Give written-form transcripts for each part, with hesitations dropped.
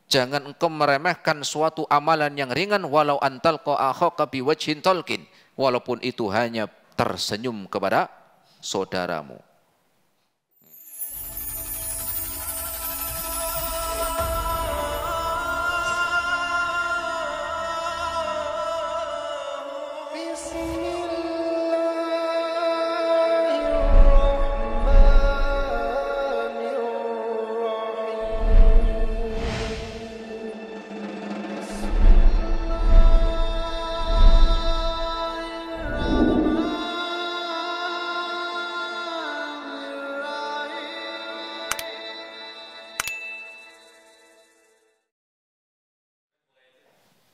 Jangan engkau meremehkan suatu amalan yang ringan, walau antalqa akhaka biwajhin talqin, walaupun itu hanya tersenyum kepada saudaramu.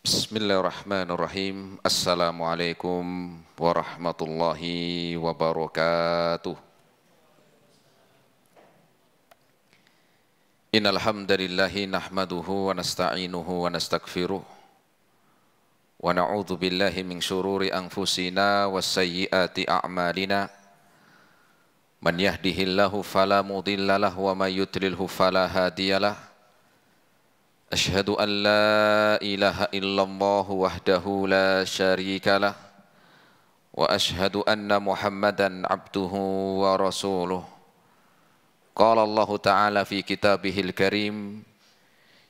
Bismillahirrahmanirrahim. Assalamualaikum warahmatullahi wabarakatuh. Innal hamdalillahi nahmaduhu wa nasta'inuhu wa nastaghfiruh wa na'udzu billahi min syururi anfusina was sayyiati a'malina. Man yahdihillahu fala mudhillalah wa may yudlilhu fala hadiyalah. Asyhadu an la ilaha illallah wahdahu la syarika lah wa asyhadu anna Muhammadan abduhu wa rasuluh. Qala Allah Ta'ala fi kitabihil karim,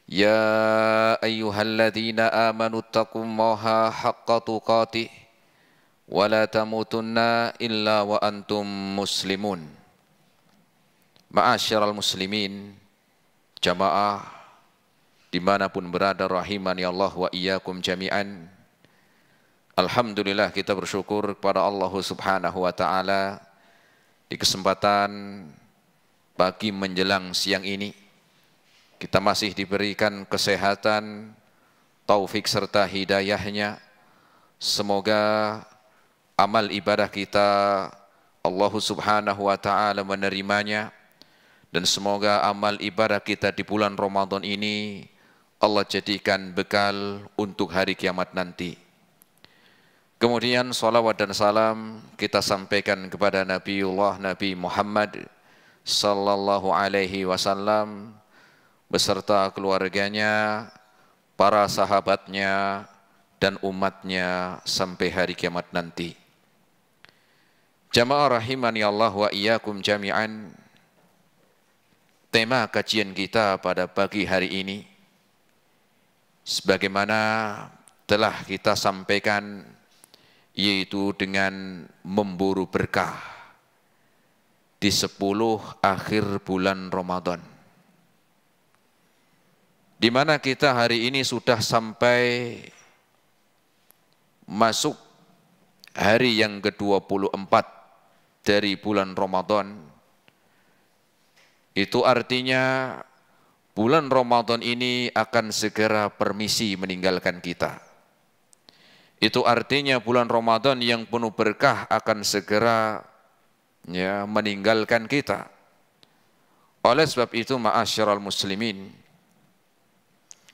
ya ayyuhalladzina amanu taqullaha haqqa tuqatih wa la tamutunna illa wa antum muslimun. Ma'asyiral muslimin, jamaah dimanapun berada rahimani Allah wa iyyakum jami'an. Alhamdulillah, kita bersyukur kepada Allah Subhanahu wa Ta'ala di kesempatan pagi menjelang siang ini kita masih diberikan kesehatan, taufik serta hidayahnya. Semoga amal ibadah kita Allah Subhanahu wa Ta'ala menerimanya, dan semoga amal ibadah kita di bulan Ramadan ini Allah jadikan bekal untuk hari kiamat nanti. Kemudian salawat dan salam kita sampaikan kepada Nabiullah Nabi Muhammad sallallahu alaihi wasallam beserta keluarganya, para sahabatnya dan umatnya sampai hari kiamat nanti. Jamaah rahimani Allah wa iyyakum jami'an. Tema kajian kita pada pagi hari ini, sebagaimana telah kita sampaikan, yaitu dengan memburu berkah di 10 akhir bulan Ramadan, di mana kita hari ini sudah sampai masuk hari yang ke-24 dari bulan Ramadan. Itu artinya bulan Ramadan ini akan segera permisi meninggalkan kita. Itu artinya bulan Ramadan yang penuh berkah akan segera meninggalkan kita. Oleh sebab itu, ma'asyiral muslimin,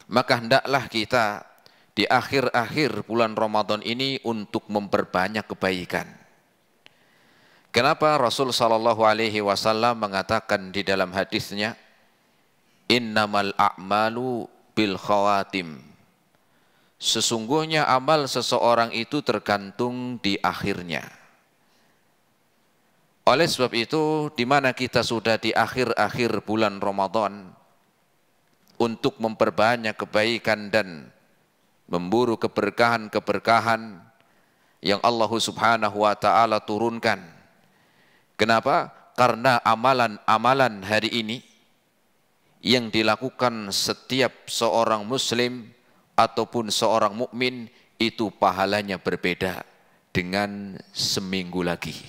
maka hendaklah kita di akhir-akhir bulan Ramadan ini untuk memperbanyak kebaikan. Kenapa Rasul sallallahu alaihi wasallam mengatakan di dalam hadisnya, innamal a'malu bil khawatim. Sesungguhnya amal seseorang itu tergantung di akhirnya. Oleh sebab itu, di mana kita sudah di akhir-akhir bulan Ramadan, untuk memperbanyak kebaikan dan memburu keberkahan-keberkahan yang Allah Subhanahu wa Ta'ala turunkan. Kenapa? Karena amalan-amalan hari ini yang dilakukan setiap seorang muslim ataupun seorang mukmin itu pahalanya berbeda dengan seminggu lagi.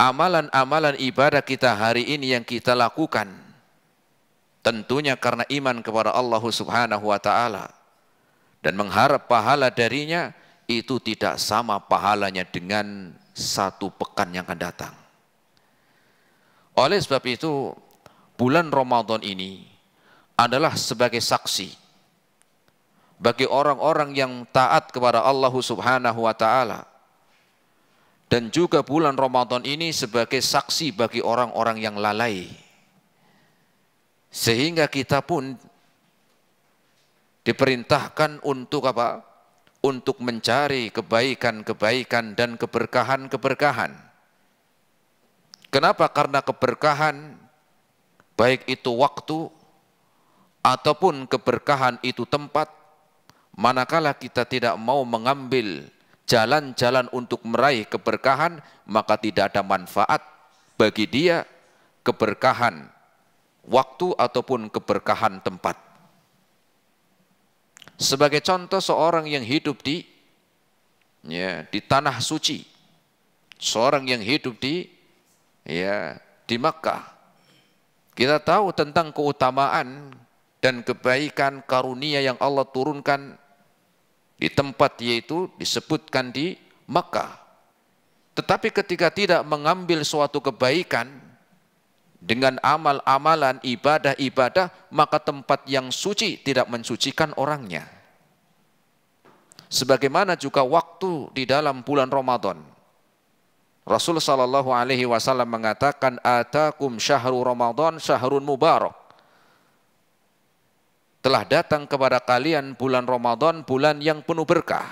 Amalan-amalan ibadah kita hari ini yang kita lakukan, tentunya karena iman kepada Allah Subhanahu wa Ta'ala dan mengharap pahala darinya, itu tidak sama pahalanya dengan 1 pekan yang akan datang. Oleh sebab itu, bulan Ramadan ini adalah sebagai saksi bagi orang-orang yang taat kepada Allah Subhanahu wa Ta'ala, dan juga bulan Ramadan ini sebagai saksi bagi orang-orang yang lalai, Sehingga kita pun diperintahkan untuk apa? Untuk mencari kebaikan-kebaikan dan keberkahan-keberkahan. Kenapa? Karena keberkahan, baik itu waktu ataupun keberkahan itu tempat, manakala kita tidak mau mengambil jalan-jalan untuk meraih keberkahan, maka tidak ada manfaat bagi dia keberkahan waktu ataupun keberkahan tempat. Sebagai contoh, seorang yang hidup di tanah suci, seorang yang hidup di Makkah, kita tahu tentang keutamaan dan kebaikan karunia yang Allah turunkan di tempat, yaitu disebutkan di Makkah. Tetapi ketika tidak mengambil suatu kebaikan dengan amal-amalan, ibadah-ibadah, maka tempat yang suci tidak mensucikan orangnya. Sebagaimana juga waktu di dalam bulan Ramadan. Rasul sallallahu alaihi wasallam mengatakan, "Atakum syahrul Ramadan syahrun mubarak." Telah datang kepada kalian bulan Ramadan, bulan yang penuh berkah.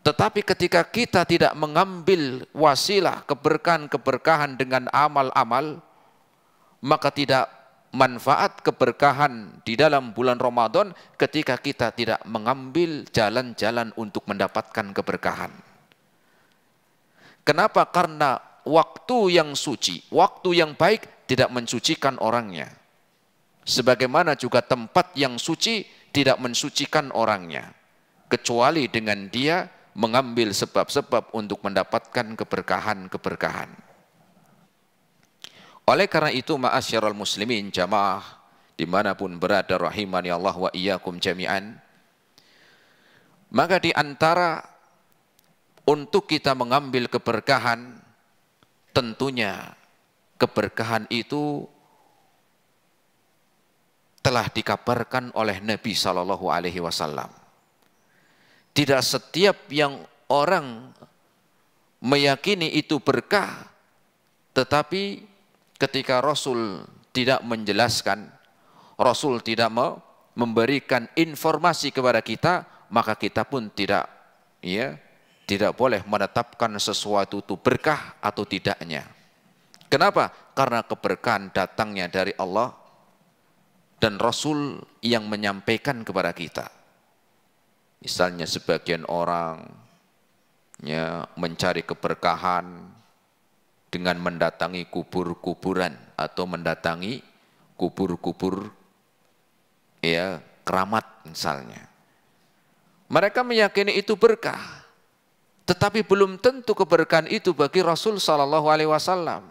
Tetapi ketika kita tidak mengambil wasilah keberkahan-keberkahan dengan amal-amal, maka tidak manfaat keberkahan di dalam bulan Ramadan ketika kita tidak mengambil jalan-jalan untuk mendapatkan keberkahan. Kenapa? Karena waktu yang suci, waktu yang baik tidak mensucikan orangnya. Sebagaimana juga tempat yang suci tidak mensucikan orangnya. Kecuali dengan dia mengambil sebab-sebab untuk mendapatkan keberkahan-keberkahan. Oleh karena itu, ma'asyiral muslimin jamaah dimanapun berada rahimani Allah wa iyyakum jami'an, maka di antara untuk kita mengambil keberkahan, tentunya keberkahan itu telah dikabarkan oleh Nabi Shallallahu Alaihi Wasallam. Tidak setiap yang orang meyakini itu berkah, tetapi ketika Rasul tidak menjelaskan, Rasul tidak memberikan informasi kepada kita, maka kita pun tidak boleh menetapkan sesuatu itu berkah atau tidaknya. Kenapa? Karena keberkahan datangnya dari Allah dan Rasul yang menyampaikan kepada kita. Misalnya sebagian orang mencari keberkahan dengan mendatangi kubur-kuburan atau mendatangi kubur-kubur keramat misalnya. Mereka meyakini itu berkah, tetapi belum tentu keberkahan itu bagi Rasul Sallallahu Alaihi Wasallam.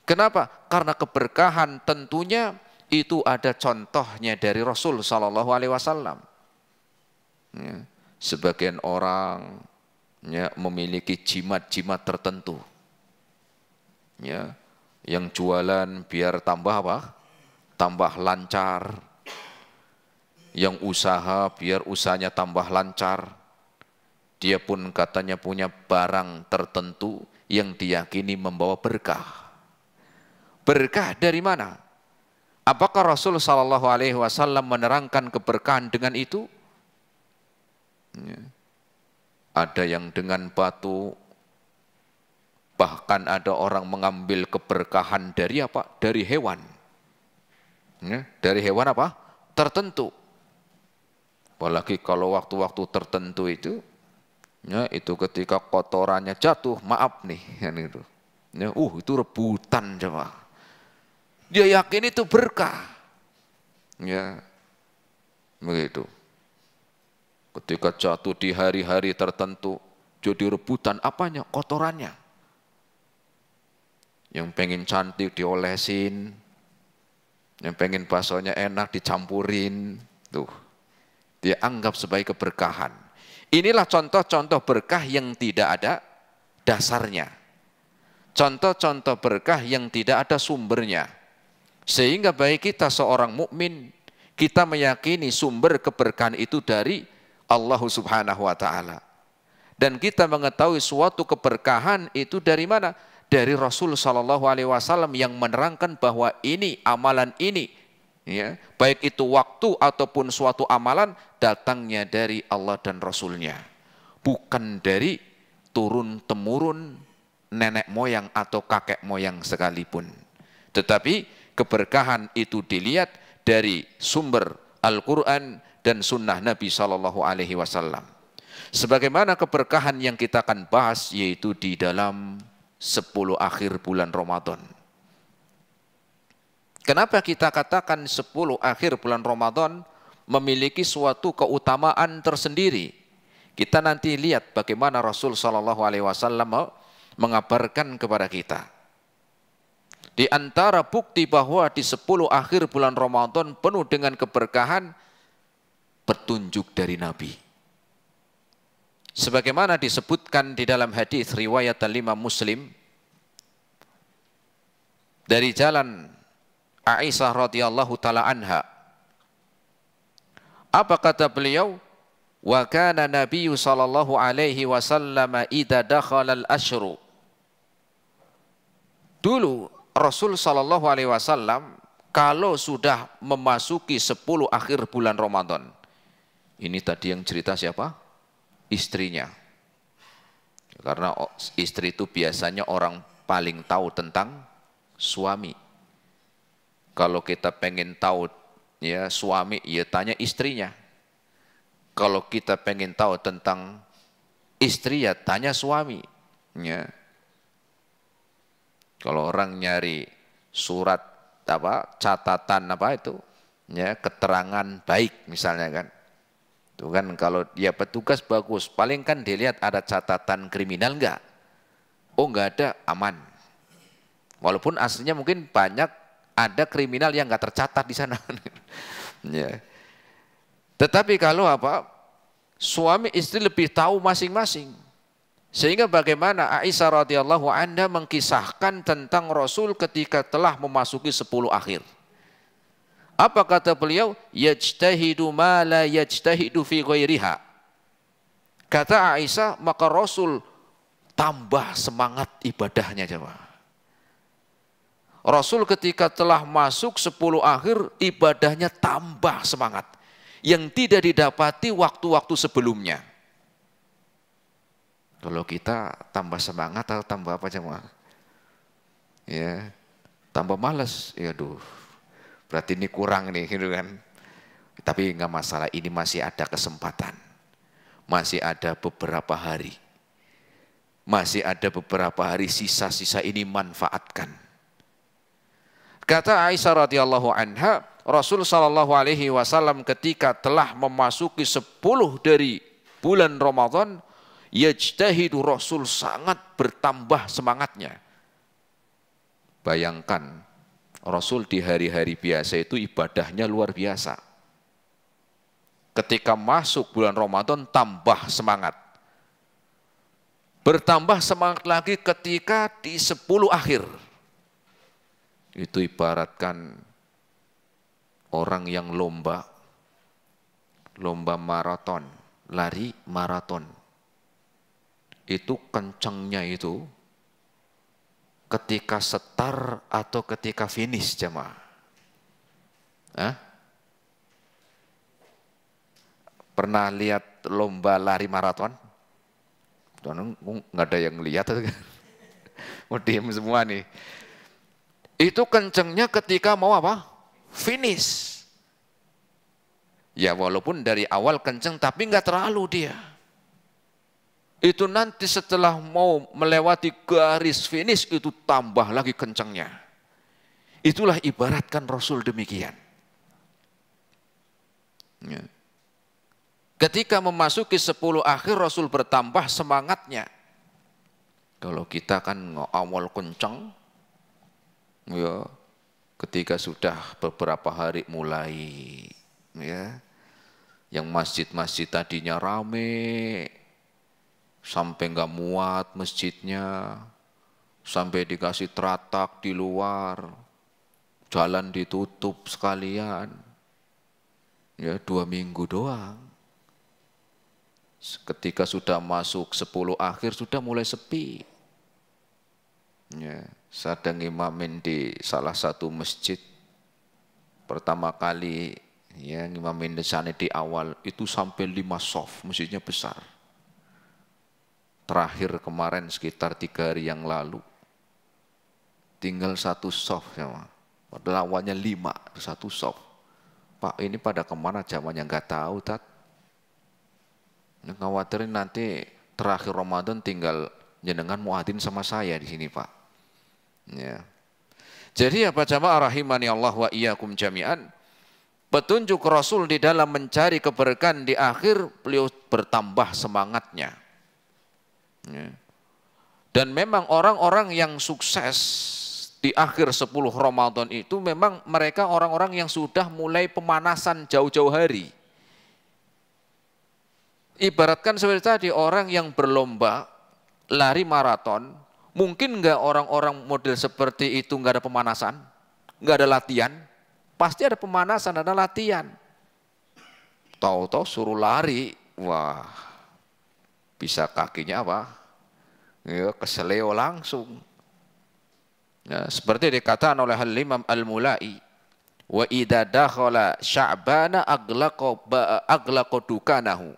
Kenapa? Karena keberkahan tentunya itu ada contohnya dari Rasul Sallallahu Alaihi Wasallam. Sebagian orang memiliki jimat-jimat tertentu, yang jualan biar tambah apa? Tambah lancar. Yang usaha biar usahanya tambah lancar. Dia pun katanya punya barang tertentu yang diyakini membawa berkah. Berkah dari mana? Apakah Rasul Sallallahu Alaihi Wasallam menerangkan keberkahan dengan itu? Ada yang dengan batu, bahkan ada orang mengambil keberkahan dari apa? Dari hewan. Dari hewan apa? Tertentu. Apalagi kalau waktu-waktu tertentu itu, itu ketika kotorannya jatuh, maaf nih, itu rebutan coba. Dia yakin itu berkah. Begitu. Ketika jatuh di hari-hari tertentu, jadi rebutan apanya? Kotorannya. Yang pengen cantik diolesin, yang pengen baksonya enak dicampurin, tuh. Dia anggap sebagai keberkahan. Inilah contoh-contoh berkah yang tidak ada dasarnya. Contoh-contoh berkah yang tidak ada sumbernya. Sehingga baik kita seorang mukmin, kita meyakini sumber keberkahan itu dari Allah Subhanahu wa ta'ala. Dan kita mengetahui suatu keberkahan itu dari mana? dari Rasul Shallallahu Alaihi Wasallam yang menerangkan bahwa ini amalan ini, ya, baik itu waktu ataupun suatu amalan datangnya dari Allah dan Rasulnya, bukan dari turun temurun nenek moyang atau kakek moyang sekalipun. Tetapi keberkahan itu dilihat dari sumber Al-Quran dan Sunnah Nabi Shallallahu Alaihi Wasallam. Sebagaimana keberkahan yang kita akan bahas yaitu di dalam 10 akhir bulan Ramadan. Kenapa kita katakan 10 akhir bulan Ramadan memiliki suatu keutamaan tersendiri? Kita nanti lihat bagaimana Rasul Shallallahu Alaihi Wasallam mengabarkan kepada kita. Di antara bukti bahwa di 10 akhir bulan Ramadan penuh dengan keberkahan, petunjuk dari Nabi. Sebagaimana disebutkan di dalam hadis riwayat Imam Muslim dari jalan Aisyah radhiyallahu taala anha. Apa kata beliau? Wa kana Nabiyyu sallallahu alaihi wasallam idza dakhala al-asyru. Dulu Rasul sallallahu alaihi wasallam kalau sudah memasuki 10 akhir bulan Ramadan. Ini tadi yang cerita siapa? Istrinya. Karena istri itu biasanya orang paling tahu tentang suami. Kalau kita pengen tahu ya suami, ya tanya istrinya. Kalau kita pengen tahu tentang istri, ya tanya suami. Ya. Kalau orang nyari surat apa catatan apa itu, ya keterangan baik misalnya kan. Itu kan kalau dia petugas bagus, paling kan dilihat ada catatan kriminal enggak? Oh enggak ada, aman. Walaupun aslinya mungkin banyak ada kriminal yang enggak tercatat di sana. Ya. Tetapi kalau apa? Suami istri lebih tahu masing-masing. Sehingga bagaimana Aisyah radhiyallahu anha mengkisahkan tentang Rasul ketika telah memasuki 10 akhir. Apa kata beliau? Yajtahidu ma la yajtahidu fi ghairiha. Kata Aisyah, maka Rasul tambah semangat ibadahnya jemaah. Rasul ketika telah masuk 10 akhir, ibadahnya tambah semangat. Yang tidak didapati waktu-waktu sebelumnya. Kalau kita tambah semangat atau tambah apa jemaah? Ya, tambah malas. Ya aduh. Berarti ini kurang nih, gitu kan. Tapi enggak masalah, ini masih ada kesempatan. Masih ada beberapa hari. Masih ada beberapa hari sisa-sisa ini manfaatkan. Kata Aisyah radhiyallahu anha, Rasul sallallahu alaihi wasallam ketika telah memasuki 10 dari bulan Ramadan, yajtahidu, Rasul sangat bertambah semangatnya. Bayangkan Rasul di hari-hari biasa itu ibadahnya luar biasa. Ketika masuk bulan Ramadan tambah semangat. Bertambah semangat lagi ketika di 10 akhir. Itu ibaratkan orang yang lomba maraton, lari maraton. Itu kencangnya itu ketika start atau ketika finish jemaah. Pernah lihat lomba lari maraton? Nggak ada yang lihat. Mau diem semua nih. Itu kencengnya ketika mau apa? Finish. Ya walaupun dari awal kenceng tapi nggak terlalu dia. Itu nanti setelah mau melewati garis finish itu tambah lagi kencangnya. Itulah ibaratkan Rasul demikian. Ya. Ketika memasuki 10 akhir Rasul bertambah semangatnya. Kalau kita kan awal kencang, ya ketika sudah beberapa hari mulai, ya, yang masjid-masjid tadinya rame, sampai nggak muat masjidnya, sampai dikasih teratak di luar, jalan ditutup sekalian, ya 2 minggu doang. Ketika sudah masuk 10 akhir sudah mulai sepi. Ya, sedang imamin di salah satu masjid. Pertama kali ya ngimamin di sana di awal itu sampai 5 sof, masjidnya besar. Terakhir kemarin sekitar 3 hari yang lalu tinggal 1 sof sama. Padahal awalnya 5, 1 sof. Pak ini pada kemana zamannya nggak tahu tat. Khawatirin nanti terakhir Ramadan tinggal jenengan muadzin sama saya di sini Pak. Ya. Jadi apa jamaah rahimani Allah wa iyyakum jami'an, petunjuk Rasul di dalam mencari keberkahan di akhir, beliau bertambah semangatnya. Ya. Dan memang orang-orang yang sukses di akhir 10 Ramadan itu memang mereka orang-orang yang sudah mulai pemanasan jauh-jauh hari. Ibaratkan seperti tadi orang yang berlomba lari maraton, mungkin nggak orang-orang model seperti itu nggak ada pemanasan, nggak ada latihan? Pasti ada pemanasan, ada latihan. Tahu-tahu suruh lari, wah, bisa kakinya apa? Ya, keseleo langsung. Ya, seperti dikatakan oleh Al-Imam Al-Mulai, wa idza dakhala sya'bana aglaqa dukanahu.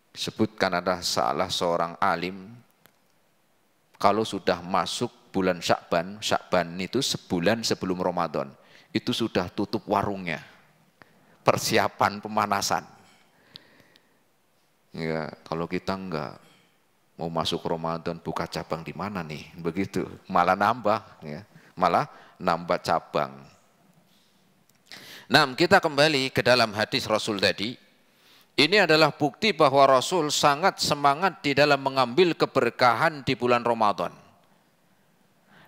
Disebutkan ada salah seorang alim, kalau sudah masuk bulan Sya'ban, Sya'ban itu sebulan sebelum Ramadan, itu sudah tutup warungnya, persiapan pemanasan. Ya, kalau kita enggak mau masuk Ramadan buka cabang di mana nih, begitu, malah nambah, ya, malah nambah cabang. Nah, kita kembali ke dalam hadis Rasul tadi. Ini adalah bukti bahwa Rasul sangat semangat di dalam mengambil keberkahan di bulan Ramadan.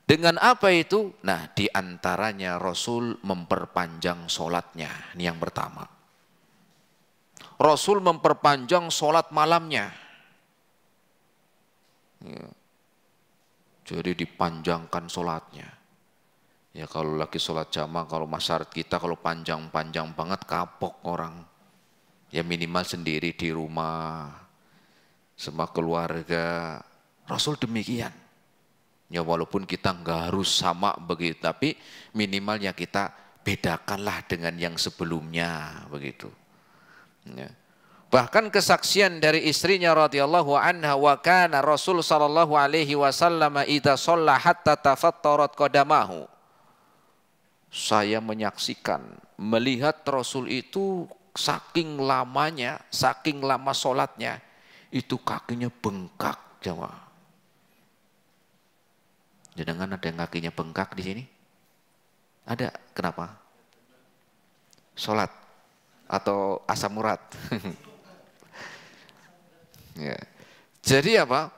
Dengan apa itu? Nah, diantaranya Rasul memperpanjang sholatnya. Ini yang pertama. Rasul memperpanjang sholat malamnya. Ya. Jadi dipanjangkan sholatnya. Ya kalau lagi sholat jamaah, kalau masyarakat kita kalau panjang-panjang banget kapok orang. Ya minimal sendiri di rumah, sama keluarga. Rasul demikian. Ya walaupun kita nggak harus sama begitu, tapi minimalnya kita bedakanlah dengan yang sebelumnya begitu. Ya. Bahkan kesaksian dari istrinya radhiyallahu anha, wa kana Rasul sallallahu alaihi wasallam idza shalla hatta tafattarat qadamahu. Saya menyaksikan, melihat Rasul itu saking lamanya, saking lama sholatnya, itu kakinya bengkak jemaah. Jangan ada yang kakinya bengkak di sini? Ada, kenapa? Sholat atau asam urat? Ya. Jadi apa?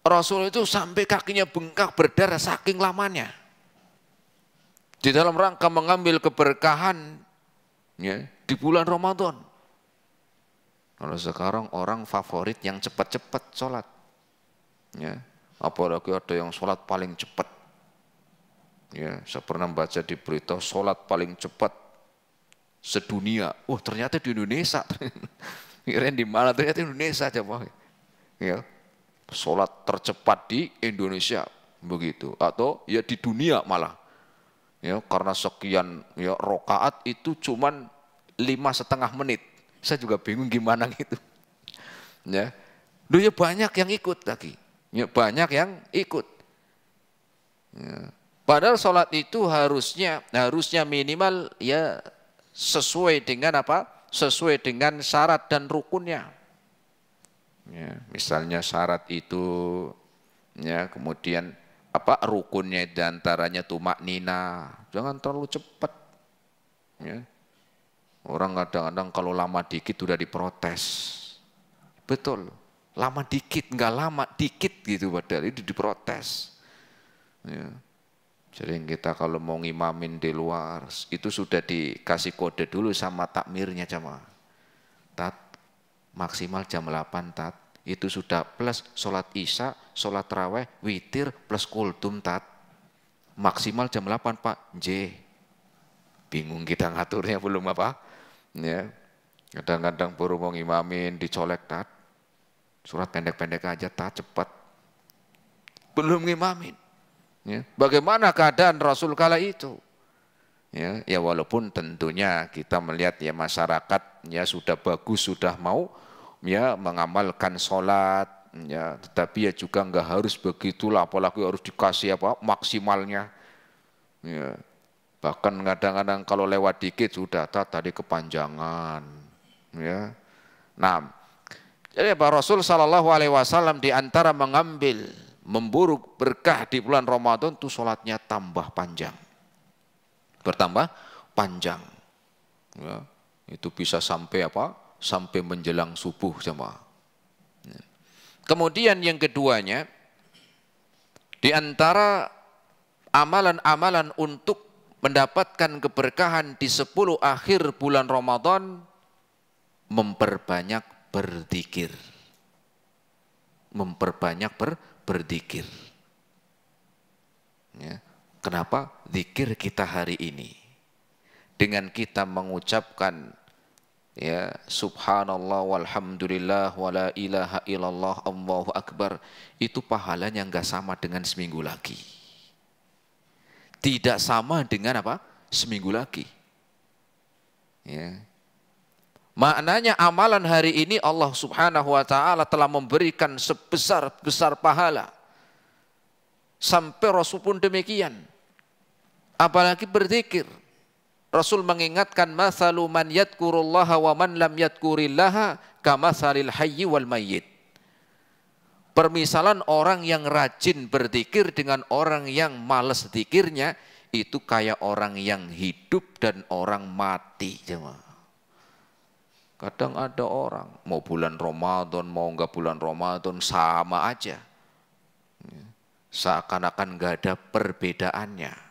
Rasul itu sampai kakinya bengkak berdarah saking lamanya. Di dalam rangka mengambil keberkahan, ya, di bulan Ramadan. Kalau sekarang orang favorit yang cepat-cepat sholat. Ya, apalagi ada yang sholat paling cepat. Ya, saya pernah baca di berita sholat paling cepat sedunia. Oh ternyata di Indonesia. Kirain di mana? Ternyata Indonesia coba. Ya, sholat tercepat di Indonesia begitu. Atau ya di dunia malah. Ya, karena sekian ya rokaat itu cuman 5,5 menit. Saya juga bingung gimana gitu. Ya. Duh, ya banyak yang ikut lagi. Ya, banyak yang ikut. Ya. Padahal sholat itu harusnya minimal ya sesuai dengan apa? Sesuai dengan syarat dan rukunnya. Ya, misalnya syarat itu ya kemudian apa rukunnya diantaranya tumak nina. Jangan terlalu cepat. Ya. Orang kadang-kadang kalau lama dikit udah diprotes. Betul, lama dikit, enggak lama dikit gitu padahal itu diprotes. Ya. Jadi kita kalau mau ngimamin di luar itu sudah dikasih kode dulu sama takmirnya jamaah. Tat, maksimal jam 8 tat. Itu sudah plus sholat isya, sholat raweh, witir plus kultum tat. Maksimal jam 8 Pak. J. Bingung kita ngaturnya belum apa. Ya, kadang-kadang baru mau ngimamin dicolek tat, surat pendek-pendek aja tat cepat, belum ngimamin, Ya, bagaimana keadaan Rasul kala itu? Ya, ya walaupun tentunya kita melihat ya masyarakatnya sudah bagus, sudah mau ya mengamalkan sholat, ya, tetapi ya juga nggak harus begitulah, apalagi harus dikasih apa maksimalnya. Ya, bahkan kadang-kadang kalau lewat dikit sudah tadi kepanjangan. Ya, nah, jadi Pak Rasul Shallallahu Alaihi Wasallam di antara memburu berkah di bulan Ramadan itu sholatnya tambah panjang. Bertambah panjang, ya, itu bisa sampai apa? Sampai menjelang subuh jemaah. Kemudian yang keduanya, di antara amalan-amalan untuk mendapatkan keberkahan di 10 akhir bulan Ramadan, memperbanyak berzikir, memperbanyak berzikir. Ya. Kenapa? Zikir kita hari ini dengan kita mengucapkan ya subhanallah walhamdulillah wala ilaha illallah Allahu akbar, itu pahalanya enggak sama dengan seminggu lagi. Tidak sama dengan apa? Seminggu lagi. Ya. Maknanya amalan hari ini Allah Subhanahu wa taala telah memberikan sebesar-besar pahala. Sampai Rasul pun demikian. Apalagi berzikir. Rasul mengingatkan mathalu man yadhkurullaha wa man lam yadhkurillaha kamathalil hayyi wal mayyit. Permisalan orang yang rajin berzikir dengan orang yang malas zikirnya itu kayak orang yang hidup dan orang mati. Kadang ada orang mau bulan Ramadan mau enggak bulan Ramadan sama aja. Seakan-akan enggak ada perbedaannya.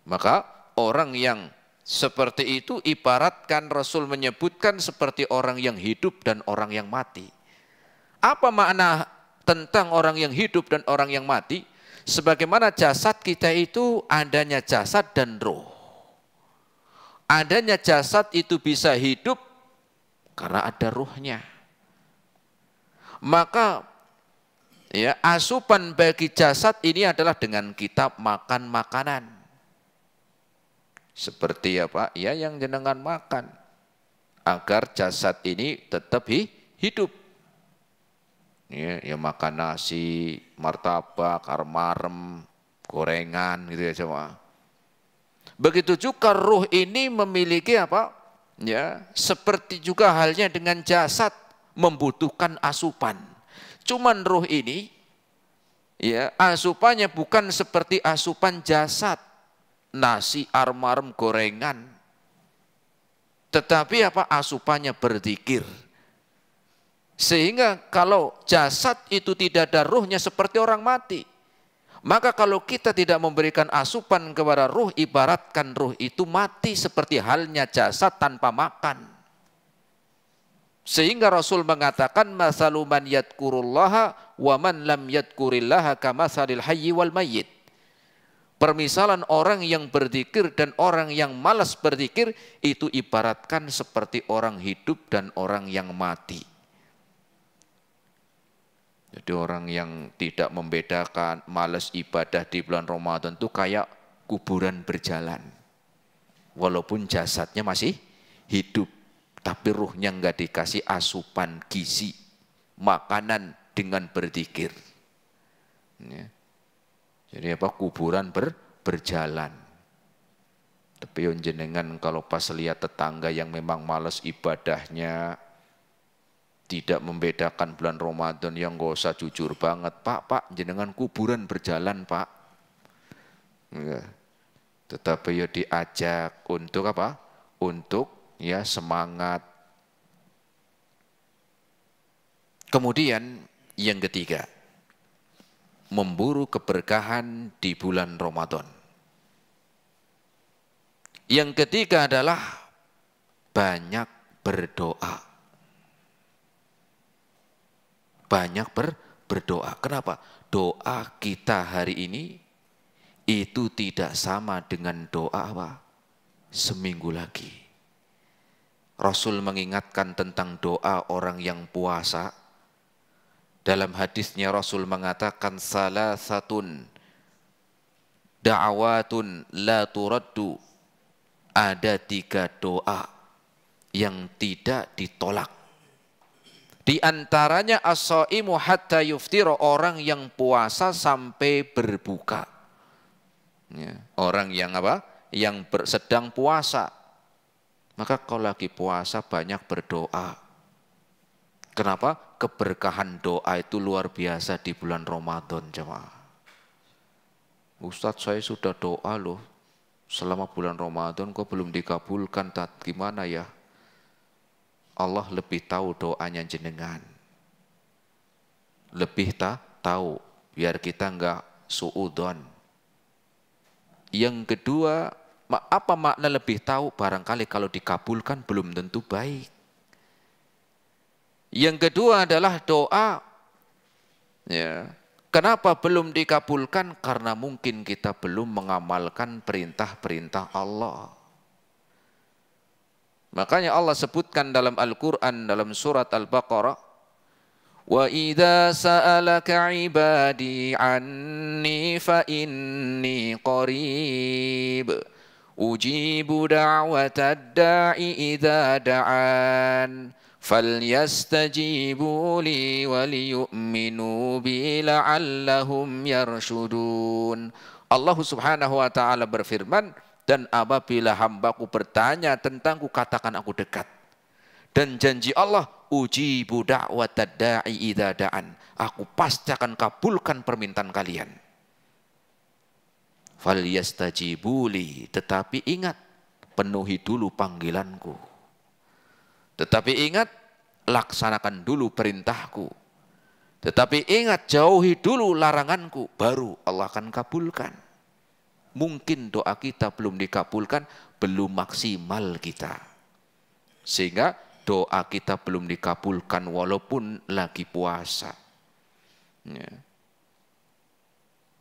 Maka orang yang seperti itu ibaratkan Rasul menyebutkan seperti orang yang hidup dan orang yang mati. Apa makna tentang orang yang hidup dan orang yang mati? Sebagaimana jasad kita itu adanya jasad dan roh. Adanya jasad itu bisa hidup karena ada ruhnya. Maka ya asupan bagi jasad ini adalah dengan kita makan makanan. Seperti apa? Ya yang jenengan makan. Agar jasad ini tetap hidup. Ya makan nasi, martabak, armarem, gorengan gitu ya semua. Begitu juga ruh ini memiliki apa? Ya, seperti juga halnya dengan jasad membutuhkan asupan. Cuman ruh ini ya asupannya bukan seperti asupan jasad. Nasi, armarem, gorengan. Tetapi apa? Asupannya berzikir. Sehingga kalau jasad itu tidak ada ruhnya seperti orang mati. Maka kalau kita tidak memberikan asupan kepada ruh, ibaratkan ruh itu mati seperti halnya jasad tanpa makan. Sehingga Rasul mengatakan mathalu man yadhkurullaha wa man lam yadhkurillaha kamathalil hayyi wal mayyit. Permisalan orang yang berzikir dan orang yang malas berzikir itu ibaratkan seperti orang hidup dan orang yang mati. Jadi orang yang tidak membedakan malas ibadah di bulan Ramadan itu kayak kuburan berjalan. Walaupun jasadnya masih hidup, tapi ruhnya enggak dikasih asupan gizi, makanan dengan berzikir. Ya. Jadi apa? Kuburan berjalan. Tapi yang jenengan kalau pas lihat tetangga yang memang malas ibadahnya, tidak membedakan bulan Ramadan, yang gak usah jujur banget, Pak, jenengan kuburan berjalan, Pak. Ya. Tetapi ya diajak untuk apa? Untuk ya semangat. Kemudian yang ketiga, memburu keberkahan di bulan Ramadan. Yang ketiga adalah banyak berdoa. Banyak berdoa. Kenapa? Doa kita hari ini itu tidak sama dengan doa apa? Seminggu lagi. Rasul mengingatkan tentang doa orang yang puasa. Dalam hadisnya Rasul mengatakan salasatun da'awatun la turaddu, ada 3 doa yang tidak ditolak. Di antaranya as-shaimu hatta yuftira, orang yang puasa sampai berbuka. Ya, orang yang apa? Yang sedang puasa. Maka kalau lagi puasa banyak berdoa. Kenapa? Keberkahan doa itu luar biasa di bulan Ramadan, jemaah. Ustadz, saya sudah doa loh selama bulan Ramadan kok belum dikabulkan, gimana ya? Allah lebih tahu doanya jenengan. Lebih tahu, biar kita enggak suudzon. Yang kedua, apa makna lebih tahu? Barangkali kalau dikabulkan belum tentu baik. Yang kedua adalah doa. Ya. Kenapa belum dikabulkan? Karena mungkin kita belum mengamalkan perintah-perintah Allah. Makanya Allah sebutkan dalam Al-Quran, dalam surat Al-Baqarah, wa idza sa'alaka ibadi anni fa inni qarib ujibu da'watad da'i idza da'an falyastajibu li waliyu'minu bi la'allahum yarshudun. Allah Subhanahu wa ta'ala berfirman, dan apabila hambaku bertanya tentangku, katakan aku dekat. Dan janji Allah, ujibu da'watad da'i idza da'an, aku pasti akan kabulkan permintaan kalian. Falyastajibuli, tetapi ingat, penuhi dulu panggilanku. Tetapi ingat, laksanakan dulu perintahku. Tetapi ingat, jauhi dulu laranganku, baru Allah akan kabulkan. Mungkin doa kita belum dikabulkan, belum maksimal kita. Sehingga doa kita belum dikabulkan walaupun lagi puasa. Ya.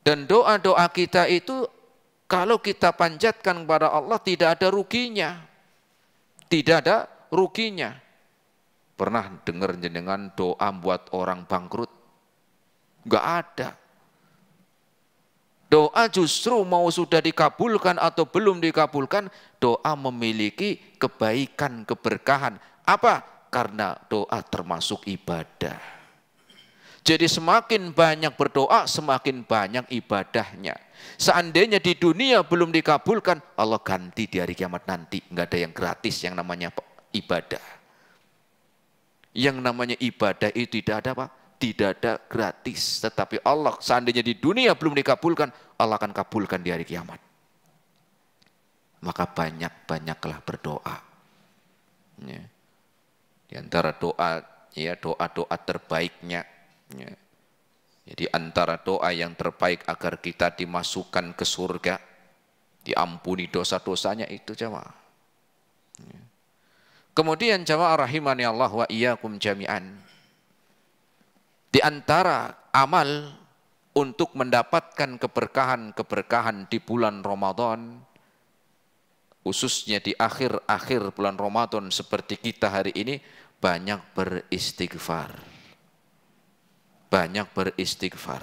Dan doa-doa kita itu kalau kita panjatkan kepada Allah tidak ada ruginya. Tidak ada ruginya. Pernah dengar jenengan doa buat orang bangkrut? Enggak ada. Doa justru mau sudah dikabulkan atau belum dikabulkan, doa memiliki kebaikan, keberkahan. Apa? Karena doa termasuk ibadah. Jadi semakin banyak berdoa, semakin banyak ibadahnya. Seandainya di dunia belum dikabulkan, Allah ganti di hari kiamat nanti. Enggak ada yang gratis yang namanya ibadah. Yang namanya ibadah itu tidak ada apa? Tidak ada gratis. Tetapi Allah seandainya di dunia belum dikabulkan, Allah akan kabulkan di hari kiamat. Maka banyak-banyaklah berdoa. Ya. Di antara doa, ya doa-doa terbaiknya. Ya. Jadi antara doa yang terbaik agar kita dimasukkan ke surga, diampuni dosa-dosanya itu jamaah. Ya. Kemudian jamaah rahimani Allah wa iyyakum jami'an. Di antara amal untuk mendapatkan keberkahan-keberkahan di bulan Ramadan, khususnya di akhir-akhir bulan Ramadan seperti kita hari ini, banyak beristighfar. Banyak beristighfar.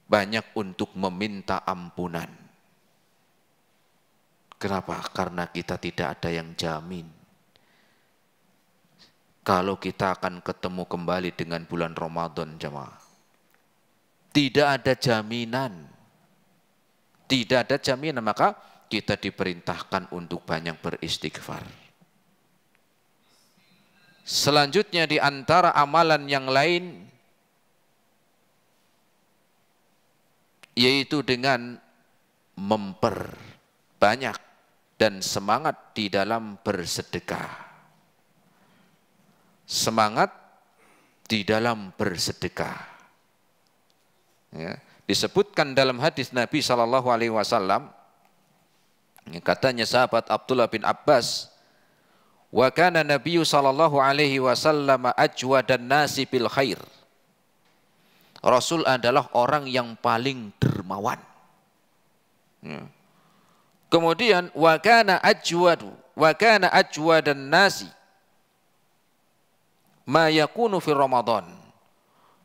Banyak untuk meminta ampunan. Kenapa? Karena kita tidak ada yang jamin kalau kita akan ketemu kembali dengan bulan Ramadan, jemaah. Tidak ada jaminan. Tidak ada jaminan, maka kita diperintahkan untuk banyak beristighfar. Selanjutnya di antara amalan yang lain, yaitu dengan memperbanyak dan semangat di dalam bersedekah. Semangat di dalam bersedekah. Ya, disebutkan dalam hadis Nabi SAW, katanya sahabat Abdullah bin Abbas, wa kana Nabi SAW ajwadan nasi bil khair. Rasul adalah orang yang paling dermawan. Ya. Kemudian wa kana ajwadan nasi ma yakunu fi Ramadan,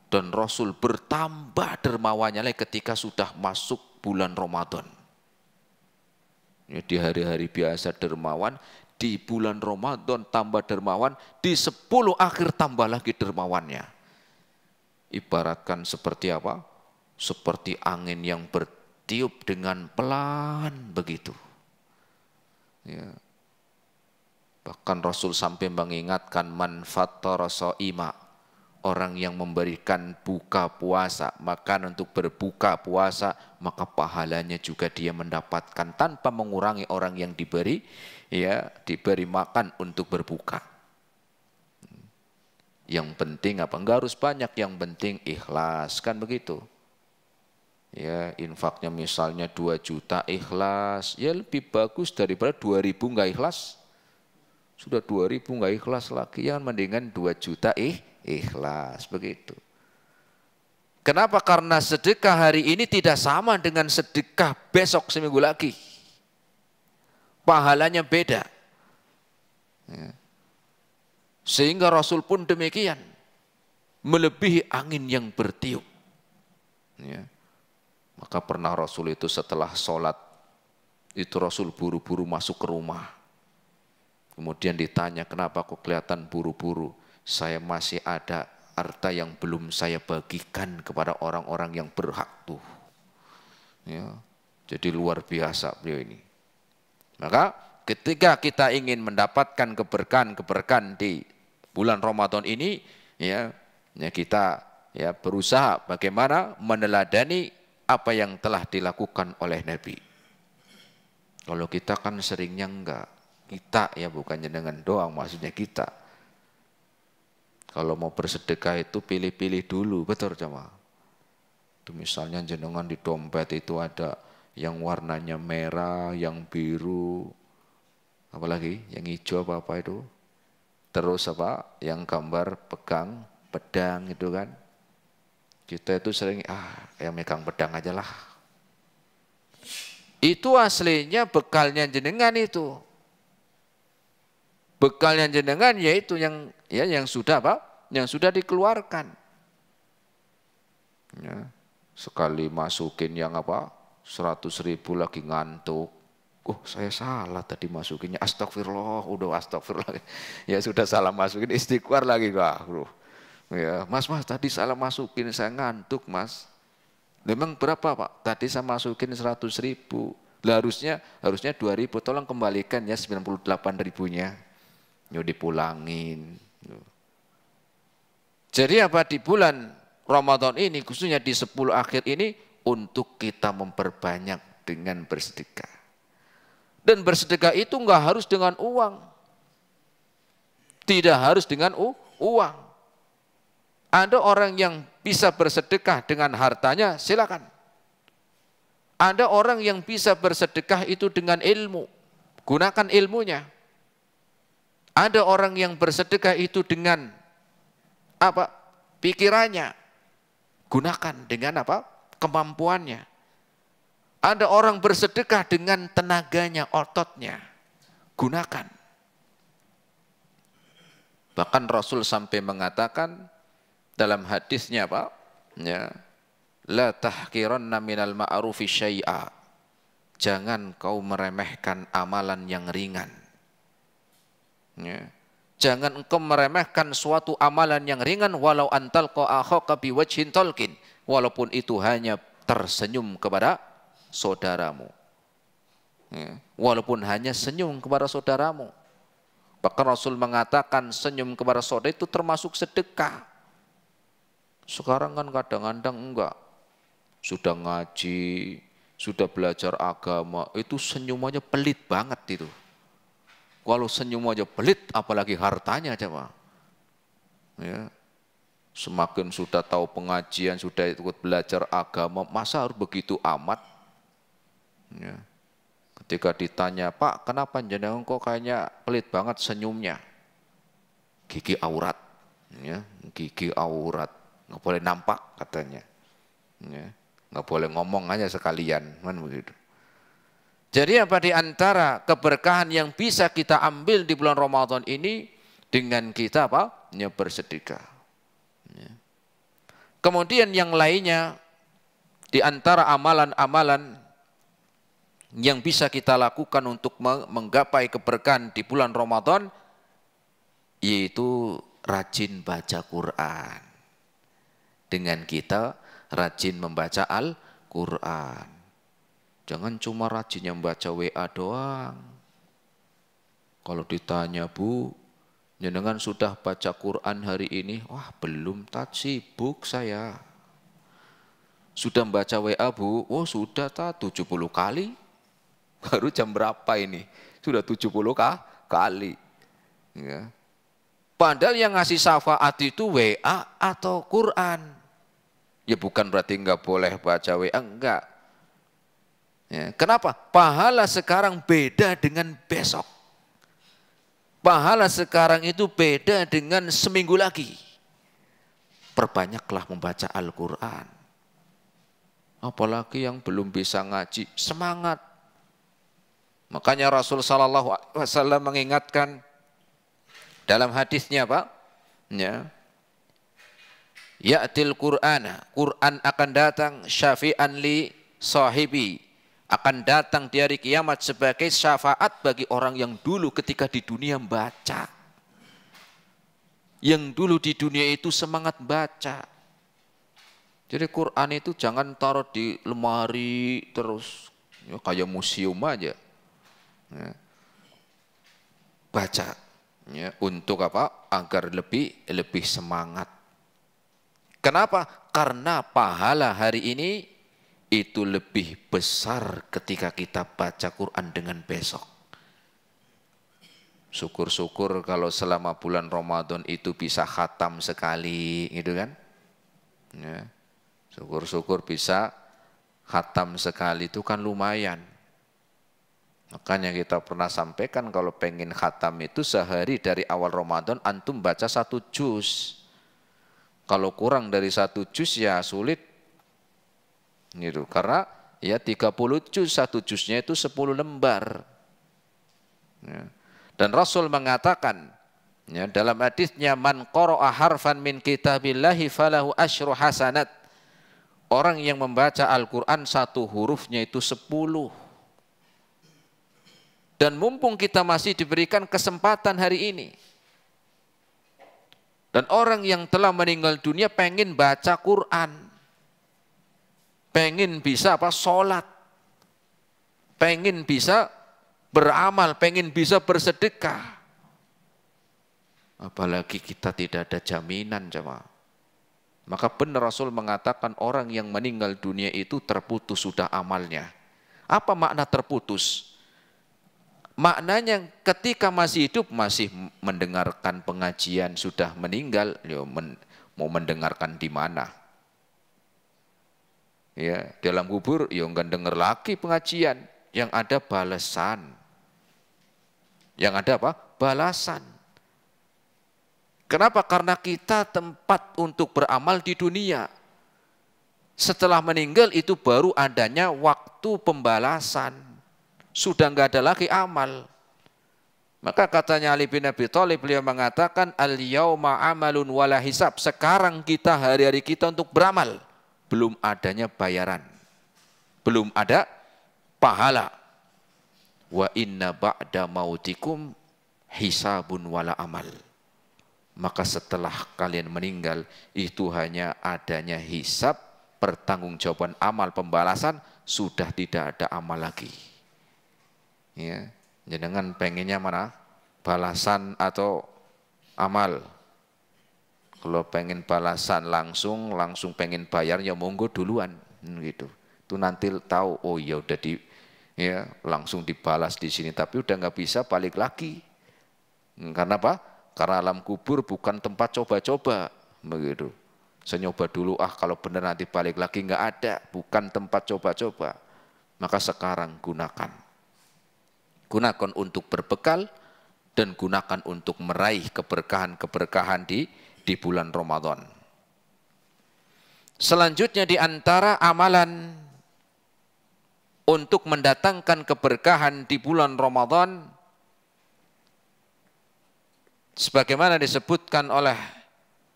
dan Rasul bertambah dermawannya lagi ketika sudah masuk bulan Ramadan. Ya, di hari-hari biasa dermawan, di bulan Ramadan tambah dermawan, di 10 akhir tambah lagi dermawannya. Ibaratkan seperti apa? Seperti angin yang bertiup dengan pelan begitu. Ya. Bahkan Rasul sampai mengingatkan man fattara shaima, orang yang memberikan buka puasa, makan untuk berbuka puasa, maka pahalanya juga dia mendapatkan tanpa mengurangi orang yang diberi, ya, diberi makan untuk berbuka. Yang penting apa? Enggak harus banyak, yang penting ikhlas, kan begitu. Ya, infaknya misalnya 2 juta ikhlas, ya lebih bagus daripada 2.000 enggak ikhlas. Sudah 2.000 enggak ikhlas lagi, yang mendingan 2 juta ikhlas, begitu. Kenapa? Karena sedekah hari ini tidak sama dengan sedekah besok seminggu lagi. Pahalanya beda. Ya. Sehingga Rasul pun demikian, melebihi angin yang bertiup. Ya. Maka pernah Rasul itu setelah sholat, itu Rasul buru-buru masuk ke rumah. Kemudian ditanya, kenapa kok kelihatan buru-buru? Saya masih ada harta yang belum saya bagikan kepada orang-orang yang berhak tuh. Ya, jadi luar biasa beliau ini. Maka ketika kita ingin mendapatkan keberkahan di bulan Ramadan ini, ya kita ya berusaha bagaimana meneladani apa yang telah dilakukan oleh Nabi. Kalau kita kan seringnya enggak. Kita ya bukan jenengan doang, maksudnya kita. Kalau mau bersedekah itu pilih-pilih dulu, betul jemaah. Itu misalnya jenengan di dompet itu ada yang warnanya merah, yang biru, apalagi yang hijau apa itu. Terus apa? Yang gambar pegang pedang itu kan. Kita itu sering yang megang pedang aja lah. Itu aslinya bekalnya jenengan itu. Bekalnya jenengan yaitu yang sudah apa? Yang sudah dikeluarkan. Ya, sekali masukin yang apa? 100.000 lagi ngantuk. Saya salah tadi masukinnya. Astagfirullah, udah astagfirullah. Ya sudah salah masukin, istighfar lagi ya, mas tadi salah masukin, saya ngantuk mas. Memang berapa pak? Tadi saya masukin 100.000. Lah harusnya 2.000. Tolong kembalikan ya 98.000-nya. Dipulangin. Jadi apa di bulan Ramadan ini, khususnya di 10 akhir ini, untuk kita memperbanyak dengan bersedekah. Dan bersedekah itu enggak harus dengan uang. Tidak harus dengan uang. Ada orang yang bisa bersedekah dengan hartanya, silakan. Ada orang yang bisa bersedekah itu dengan ilmu. Gunakan ilmunya. Ada orang yang bersedekah itu dengan apa? Pikirannya. Gunakan dengan apa? Kemampuannya. Ada orang bersedekah dengan tenaganya, ototnya. Gunakan. Bahkan Rasul sampai mengatakan dalam hadisnya apa? Ya, la tahqiranna minal ma'rufi syai'a. Jangan kau meremehkan amalan yang ringan. Ya. Jangan engkau meremehkan suatu amalan yang ringan walau antalqa akhaka biwajhin talqin, walaupun itu hanya tersenyum kepada saudaramu. Ya. Walaupun hanya senyum kepada saudaramu. Bahkan Rasul mengatakan senyum kepada saudara itu termasuk sedekah. Sekarang kan kadang-kadang enggak. Sudah ngaji, sudah belajar agama, itu senyumannya pelit banget itu. Kalau senyum aja pelit, apalagi hartanya coba. Ya. Semakin sudah tahu pengajian, sudah ikut belajar agama, masa harus begitu amat? Ya. Ketika ditanya, Pak, kenapa jenengan kok kayaknya pelit banget senyumnya? Gigi aurat, ya. Gigi aurat, nggak boleh nampak katanya. Ya. Nggak boleh ngomong aja sekalian, kan begitu. Jadi apa di antara keberkahan yang bisa kita ambil di bulan Ramadan ini dengan kita apa? Bersedekah. Ya. Kemudian yang lainnya Di antara amalan-amalan yang bisa kita lakukan untuk menggapai keberkahan di bulan Ramadan, yaitu rajin baca Quran. Dengan kita rajin membaca Al-Quran. Jangan cuma rajinnya membaca WA doang. Kalau ditanya, Bu, jenengan sudah baca Quran hari ini? Wah, belum, tak sibuk saya. Sudah membaca WA, Bu? Oh, sudah, tak 70 kali. Baru jam berapa ini? Sudah 70 kali. Ya. Padahal yang ngasih syafaat itu WA atau Quran. Ya bukan berarti enggak boleh baca WA, enggak. Ya, kenapa? Pahala sekarang beda dengan besok. Pahala sekarang itu beda dengan seminggu lagi. Perbanyaklah membaca Al-Quran. Apalagi yang belum bisa ngaji, semangat. Makanya Rasul sallallahu alaihi wasallam mengingatkan dalam hadisnya, Pak, ya. Ya'til Qur'ana, Quran akan datang syafi'an li sahibi, akan datang di hari kiamat sebagai syafaat bagi orang yang dulu ketika di dunia membaca. Yang dulu di dunia itu semangat baca. Jadi Quran itu jangan taruh di lemari terus, ya, kayak museum aja. Ya. Baca, ya, untuk apa? Agar lebih semangat. Kenapa? Karena pahala hari ini itu lebih besar ketika kita baca Quran dengan besok. Syukur-syukur kalau selama bulan Ramadan itu bisa khatam sekali, gitu kan? Ya. Syukur-syukur bisa khatam sekali, itu kan lumayan. Makanya kita pernah sampaikan kalau pengen khatam itu sehari dari awal Ramadan antum baca 1 juz. Kalau kurang dari 1 juz ya sulit. Gitu. Karena ya 30 juz, 1 juznya itu 10 lembar. Ya. Dan Rasul mengatakan, ya, dalam hadisnya, man qara'a harfan min kitabillahi falahu asyru hasanat. Orang yang membaca Al-Quran 1 hurufnya itu 10. Dan mumpung kita masih diberikan kesempatan hari ini. Dan orang yang telah meninggal dunia pengen baca Quran. Pengen bisa sholat. Pengen bisa beramal, pengen bisa bersedekah. Apalagi kita tidak ada jaminan, jemaah. Maka benar Rasul mengatakan orang yang meninggal dunia itu terputus sudah amalnya. Apa makna terputus? Maknanya ketika masih hidup, masih mendengarkan pengajian, sudah meninggal, ya mau mendengarkan di mana? Ya, dalam kubur, ya enggak dengar lagi pengajian, yang ada balasan. Yang ada apa? Balasan. Kenapa? Karena kita tempat untuk beramal di dunia. Setelah meninggal itu baru adanya waktu pembalasan. Sudah enggak ada lagi amal. Maka katanya Ali bin Abi Thalib, beliau mengatakan al-yauma amalun wala hisab. Sekarang kita hari-hari kita untuk beramal, belum adanya bayaran. Belum ada pahala. Wa inna ba'da mautikum hisabun wala amal. Maka setelah kalian meninggal itu hanya adanya hisab, pertanggungjawaban amal, pembalasan, sudah tidak ada amal lagi. Ya, jenengan pengennya mana? Balasan atau amal? Kalau pengen balasan langsung pengen bayar ya monggo duluan, gitu. Itu nanti tahu, oh ya udah ya langsung dibalas di sini, tapi udah nggak bisa balik lagi. Karena apa? Karena alam kubur bukan tempat coba-coba, begitu. Saya nyoba dulu, kalau benar nanti balik lagi nggak ada, bukan tempat coba-coba. Maka sekarang gunakan. Gunakan untuk berbekal dan gunakan untuk meraih keberkahan-keberkahan di bulan Ramadan. Selanjutnya di antara amalan untuk mendatangkan keberkahan di bulan Ramadan, sebagaimana disebutkan oleh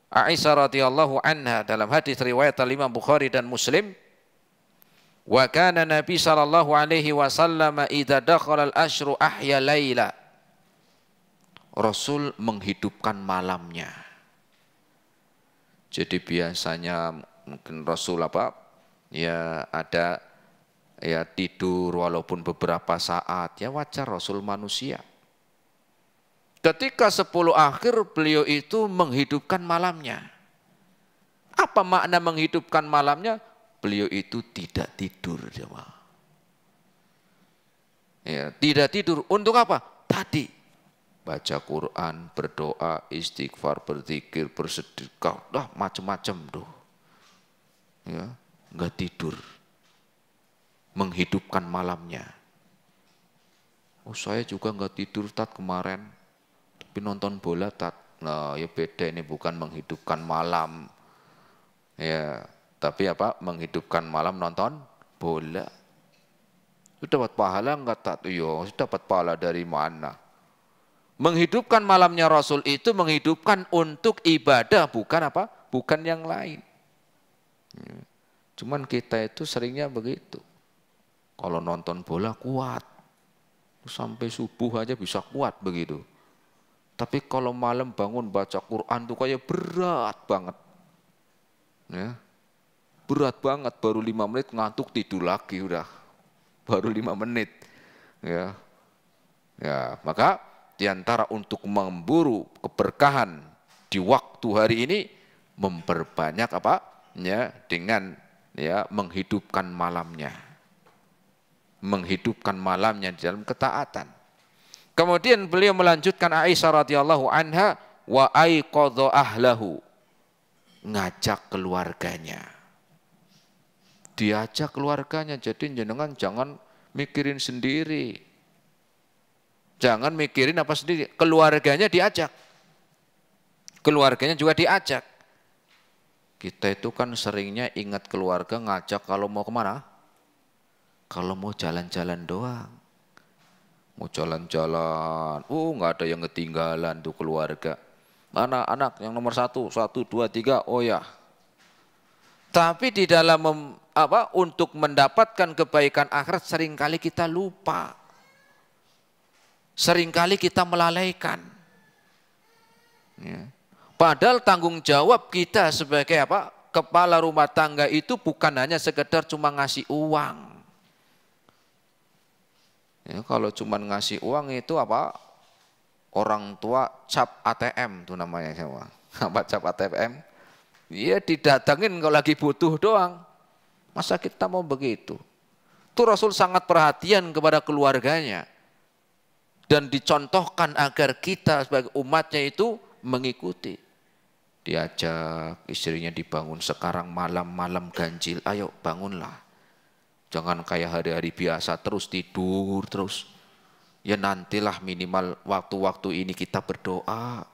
Aisyah radhiyallahu anha dalam hadis riwayat Imam Bukhari dan Muslim, Wa kana Nabi sallallahu alaihi wasallam idza dakhala al-asyru ahya laila. Rasul menghidupkan malamnya. Jadi biasanya mungkin Rasul ya ada ya tidur walaupun beberapa saat, ya wajar Rasul manusia. Ketika 10 akhir beliau itu menghidupkan malamnya. Apa makna menghidupkan malamnya? Beliau itu tidak tidur, jemaah. Ya, tidak tidur untuk apa? Tadi baca Quran, berdoa, istighfar, berzikir, bersedekah, macam-macam tuh. Ya, enggak tidur. Menghidupkan malamnya. Oh, saya juga enggak tidur Tat kemarin. Tapi nonton bola Tat. Nah, ya beda, ini bukan menghidupkan malam. Ya, tapi menghidupkan malam nonton bola. Itu dapat pahala enggak Tat? Iya, dapat pahala dari mana? Menghidupkan malamnya Rasul itu menghidupkan untuk ibadah, bukan bukan yang lain. Cuman kita itu seringnya begitu. Kalau nonton bola kuat, sampai subuh aja bisa kuat begitu. Tapi kalau malam bangun baca Quran tuh kayak berat banget. Ya. Berat banget, baru 5 menit ngantuk tidur lagi udah. Baru 5 menit. Ya. Ya, maka diantara untuk memburu keberkahan di waktu hari ini memperbanyak ya dengan ya menghidupkan malamnya. Menghidupkan malamnya di dalam ketaatan. Kemudian beliau melanjutkan Aisyah radhiyallahu anha wa aiqadha ahlahu. Ngajak keluarganya. Diajak keluarganya, jadi jenengan jangan mikirin sendiri. Jangan mikirin apa sendiri, keluarganya diajak. Keluarganya juga diajak. Kita itu kan seringnya ingat keluarga ngajak kalau mau kemana? Kalau mau jalan-jalan doang. Mau jalan-jalan, nggak ada yang ketinggalan tuh keluarga. Mana anak yang nomor 1, 1, 2, 3, oh ya. Tapi di dalam untuk mendapatkan kebaikan akhirat seringkali kita lupa. Seringkali kita melalaikan. Ya. Padahal tanggung jawab kita sebagai kepala rumah tangga itu bukan hanya sekedar cuma ngasih uang. Ya, kalau cuma ngasih uang itu orang tua cap ATM tuh namanya semua. Apa cap ATM? Iya didatengin kalau lagi butuh doang. Masa kita mau begitu? Itu Rasul sangat perhatian kepada keluarganya. Dan dicontohkan agar kita sebagai umatnya itu mengikuti. Diajak istrinya dibangun sekarang malam-malam ganjil. Ayo bangunlah. Jangan kayak hari-hari biasa terus tidur terus. Ya nantilah minimal waktu-waktu ini kita berdoa.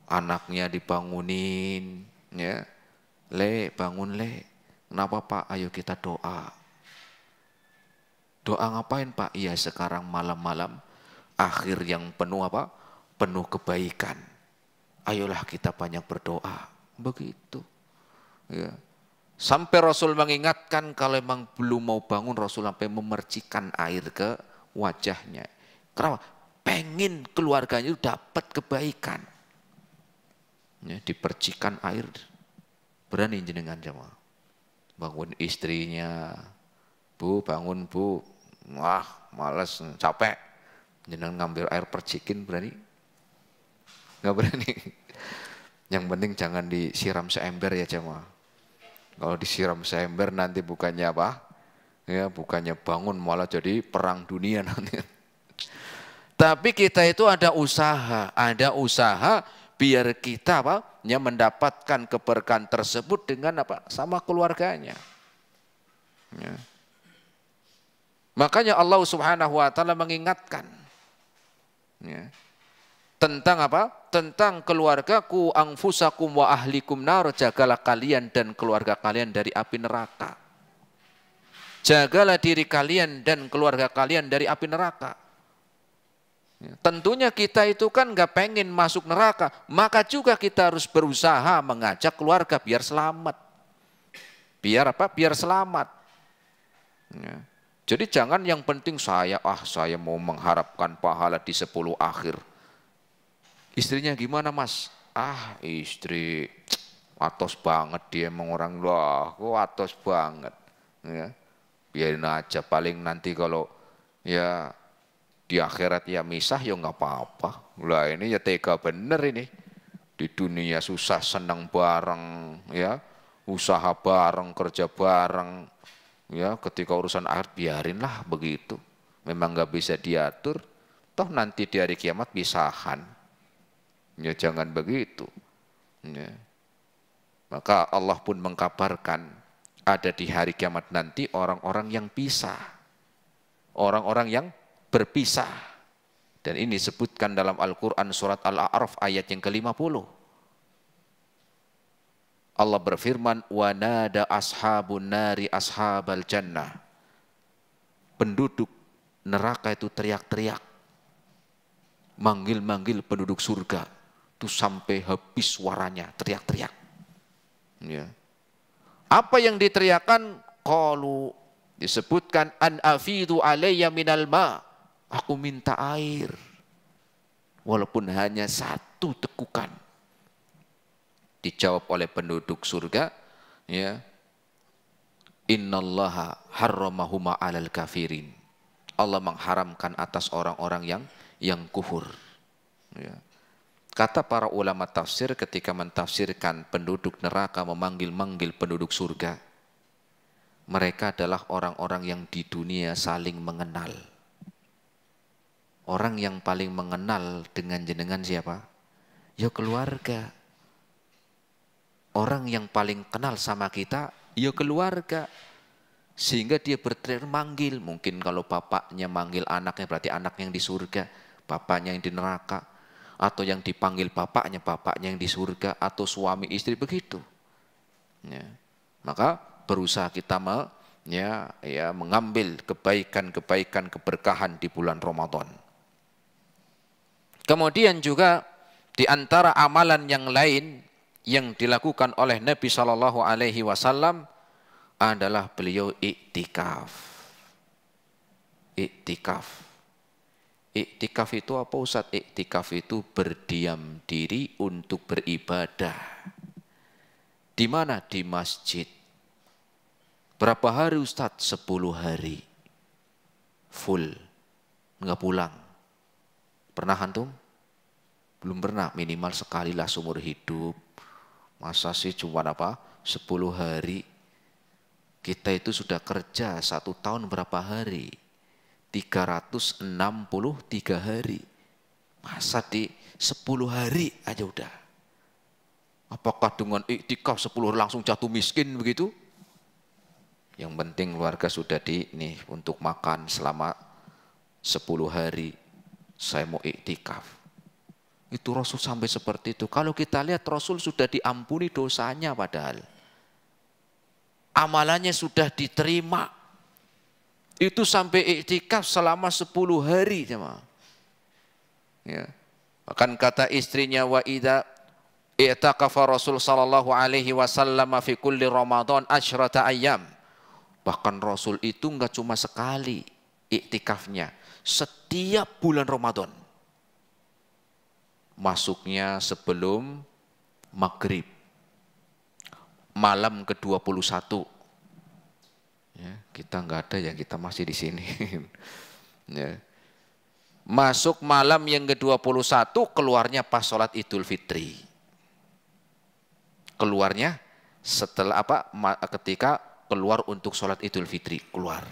Anaknya dibangunin, ya. Le, bangun le. Kenapa Pak? Ayo kita doa. Doa ngapain Pak? Iya sekarang malam-malam akhir yang penuh penuh kebaikan. Ayolah kita banyak berdoa. Begitu. Ya. Sampai Rasul mengingatkan kalau memang belum mau bangun Rasul sampai memercikan air ke wajahnya. Kenapa? Pengen keluarganya itu dapat kebaikan. Ya, dipercikan air. Berani jenengan jemaah. Bangun istrinya. Bu, bangun bu. Wah, males, capek. Jenengan ngambil air percikin berani? Enggak berani. Yang penting jangan disiram seember ya jemaah. Kalau disiram seember nanti bukannya ya, bukannya bangun malah jadi perang dunia nanti. Tapi kita itu ada usaha biar kita mendapatkan keberkahan tersebut dengan sama keluarganya. Ya. Makanya Allah Subhanahu wa taala mengingatkan ya, tentang tentang keluargaku anfusakum wa ahlikum nar, jagalah kalian dan keluarga kalian dari api neraka. Jagalah diri kalian dan keluarga kalian dari api neraka. Ya, tentunya kita itu kan nggak pengen masuk neraka, maka juga kita harus berusaha mengajak keluarga biar selamat. Biar selamat. Ya. Jadi jangan yang penting saya mau mengharapkan pahala di 10 akhir. Istrinya gimana mas? Istri atos banget dia emang orang lah, kok atos banget. Ya. Biarin aja, paling nanti kalau ya di akhirat ya misah ya nggak apa-apa. Lah ini ya tega bener ini. Di dunia susah senang bareng, ya usaha bareng, kerja bareng, ya ketika urusan akhir biarinlah begitu. Memang nggak bisa diatur. Toh nanti di hari kiamat pisahan. Ya jangan begitu. Ya. Maka Allah pun mengkabarkan ada di hari kiamat nanti orang-orang yang pisah. Orang-orang yang berpisah. Dan ini disebutkan dalam Al-Quran surat Al-A'raf ayat yang ke-50. Allah berfirman, وَنَادَ أَصْحَابُ النَّارِ أَصْحَابَ الْجَنَّةِ. Penduduk neraka itu teriak-teriak. Manggil-manggil penduduk surga. Itu sampai habis suaranya, teriak-teriak. Ya. Apa yang diteriakan? Qalu, disebutkan, an afidu alayya minal ma. Aku minta air. Walaupun hanya satu tekukan. Dijawab oleh penduduk surga, ya. Innallaha harramahuma 'alal kafirin. Allah mengharamkan atas orang-orang yang kufur. Ya. Kata para ulama tafsir ketika mentafsirkan penduduk neraka memanggil-manggil penduduk surga, mereka adalah orang-orang yang di dunia saling mengenal. Orang yang paling mengenal dengan jenengan siapa? Ya keluarga. Orang yang paling kenal sama kita, ya keluarga. Sehingga dia berteriak manggil. Mungkin kalau bapaknya manggil anaknya berarti anak yang di surga, bapaknya yang di neraka. Atau yang dipanggil bapaknya yang di surga. Atau suami istri begitu. Ya. Maka berusaha kita mengambil kebaikan-kebaikan, keberkahan di bulan Ramadan. Kemudian juga di antara amalan yang lain yang dilakukan oleh Nabi Shallallahu Alaihi Wasallam adalah beliau iktikaf. Iktikaf. Iktikaf itu apa Ustaz? Iktikaf itu berdiam diri untuk beribadah. Di mana? Di masjid. Berapa hari Ustaz? 10 hari. Full. Enggak pulang. Pernah antum? Belum pernah, minimal sekali lah seumur hidup. Masa sih cuma 10 hari. Kita itu sudah kerja 1 tahun berapa hari? 363 hari. Masa di 10 hari aja udah. Apakah dengan iktikaf 10 hari langsung jatuh miskin begitu? Yang penting keluarga sudah untuk makan selama 10 hari. Saya mau iktikaf. Itu Rasul sampai seperti itu. Kalau kita lihat Rasul sudah diampuni dosanya padahal. Amalannya sudah diterima. Itu sampai iktikaf selama 10 hari. Ya. Bahkan kata istrinya, wa idza i'takafa Rasul sallallahu alaihi wasallam fi kulli Ramadan 10 ayyam. Bahkan Rasul itu enggak cuma sekali iktikafnya. Setiap bulan Ramadan. Masuknya sebelum maghrib. Malam ke-21. Ya, kita enggak ada ya, kita masih di sini. Ya. Masuk malam yang ke-21, keluarnya pas sholat Idul Fitri. Keluarnya setelah ketika keluar untuk sholat Idul Fitri, keluar.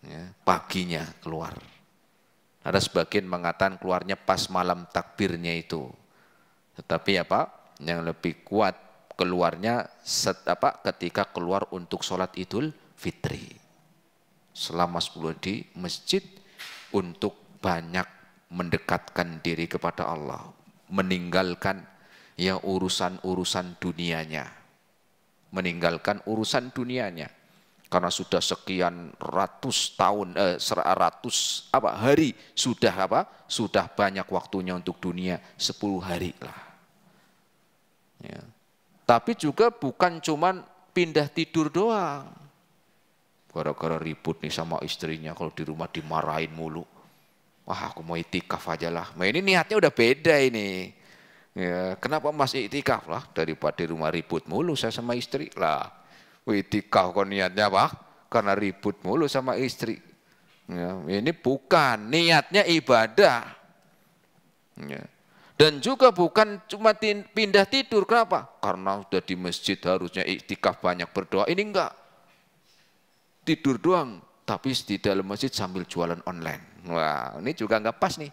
Ya, paginya keluar. Ada sebagian mengatakan keluarnya pas malam takbirnya itu. Tetapi yang lebih kuat keluarnya ketika keluar untuk sholat Idul Fitri. Selama 10 di masjid untuk banyak mendekatkan diri kepada Allah. Meninggalkan urusan-urusan dunianya. Meninggalkan urusan dunianya. Karena sudah sekian ratus tahun, hari sudah banyak waktunya untuk dunia, 10 hari lah. Ya. Tapi juga bukan cuman pindah tidur doang. gara-gara ribut nih sama istrinya, kalau di rumah dimarahin mulu. Wah, aku mau itikaf aja lah. Nah, ini niatnya udah beda ini. Ya, kenapa Mas itikaf lah? Daripada di rumah ribut mulu saya sama istri lah. Itikaf kok niatnya apa? Karena ribut mulu sama istri. Ya, ini bukan niatnya ibadah. Ya. Dan juga bukan cuma pindah tidur. Kenapa? Karena sudah di masjid harusnya iktikaf banyak berdoa. Ini enggak. Tidur doang. Tapi di dalam masjid sambil jualan online. Wah, ini juga enggak pas nih.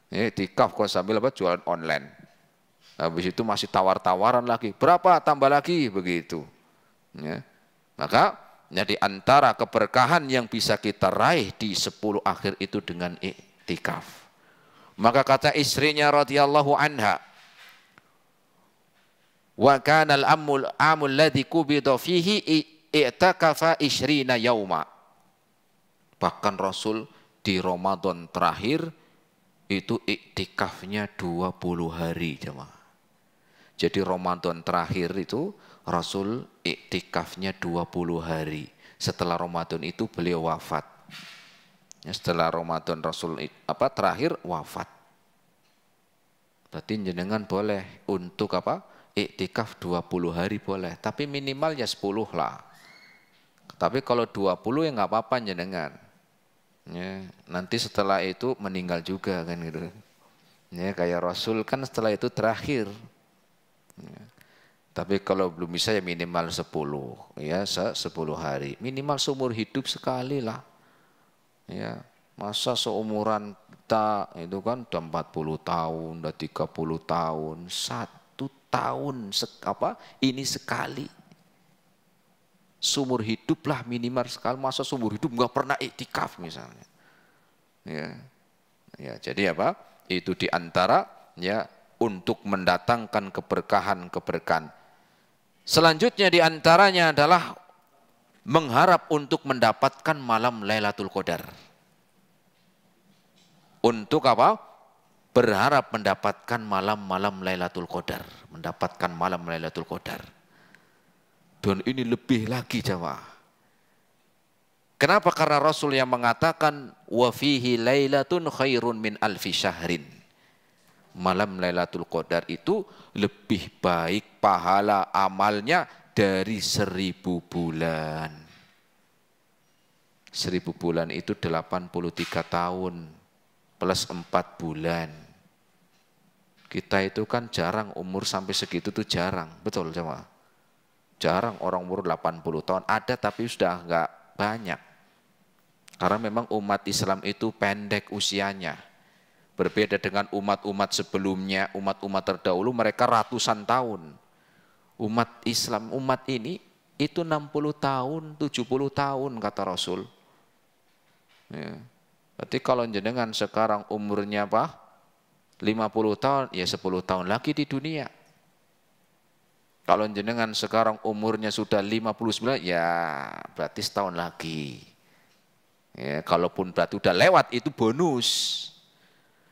Iktikaf kok sambil apa? Jualan online. Habis itu masih tawar-tawaran lagi. Berapa? Tambah lagi. Begitu. Ya. Maka di antara keberkahan yang bisa kita raih di 10 akhir itu dengan iktikaf. Maka kata istrinya radhiyallahu anha, wa kana al-amul ladzi qubida fihi i'takafa 20 yauma. Bahkan Rasul di Ramadan terakhir itu iktikafnya 20 hari, jemaah. Jadi Ramadan terakhir itu Rasul iktikafnya 20 hari. Setelah Ramadan itu beliau wafat. Setelah Ramadan Rasul terakhir wafat. Berarti jenengan boleh untuk iktikaf 20 hari boleh, tapi minimalnya 10 lah. Tapi kalau 20 ya nggak apa-apa jenengan. Ya, nanti setelah itu meninggal juga kan gitu. Ya, kayak Rasul kan setelah itu terakhir. Ya. Tapi kalau belum bisa ya minimal 10, ya 10 hari. Minimal seumur hidup sekali lah. Ya, masa seumuran kita itu kan udah 40 tahun, udah 30 tahun, 1 tahun ini sekali. Seumur hidup lah minimal sekali, masa seumur hidup nggak pernah iktikaf misalnya. Ya, jadi itu diantara ya untuk mendatangkan keberkahan. Selanjutnya diantaranya adalah mengharap untuk mendapatkan malam Lailatul Qadar. Untuk berharap mendapatkan malam-malam Lailatul Qadar. Mendapatkan malam Lailatul Qadar. Dan ini lebih lagi jemaah. Kenapa? Karena Rasul yang mengatakan wa fihi lailatun khairun min alfi syahrin. Malam Lailatul Qadar itu lebih baik pahala amalnya dari 1000 bulan. 1000 bulan itu 83 tahun plus 4 bulan. Kita itu kan jarang umur sampai segitu tuh jarang, betul jemaah? Jarang orang umur 80 tahun, ada tapi sudah enggak banyak. Karena memang umat Islam itu pendek usianya. Berbeda dengan umat-umat sebelumnya, umat-umat terdahulu mereka ratusan tahun. Umat Islam, umat ini itu 60 tahun, 70 tahun kata Rasul. Ya. Berarti kalau jenengan sekarang umurnya 50 tahun, ya 10 tahun lagi di dunia. Kalau jenengan sekarang umurnya sudah 59, ya berarti setahun lagi. Ya, kalaupun berarti udah lewat, itu bonus.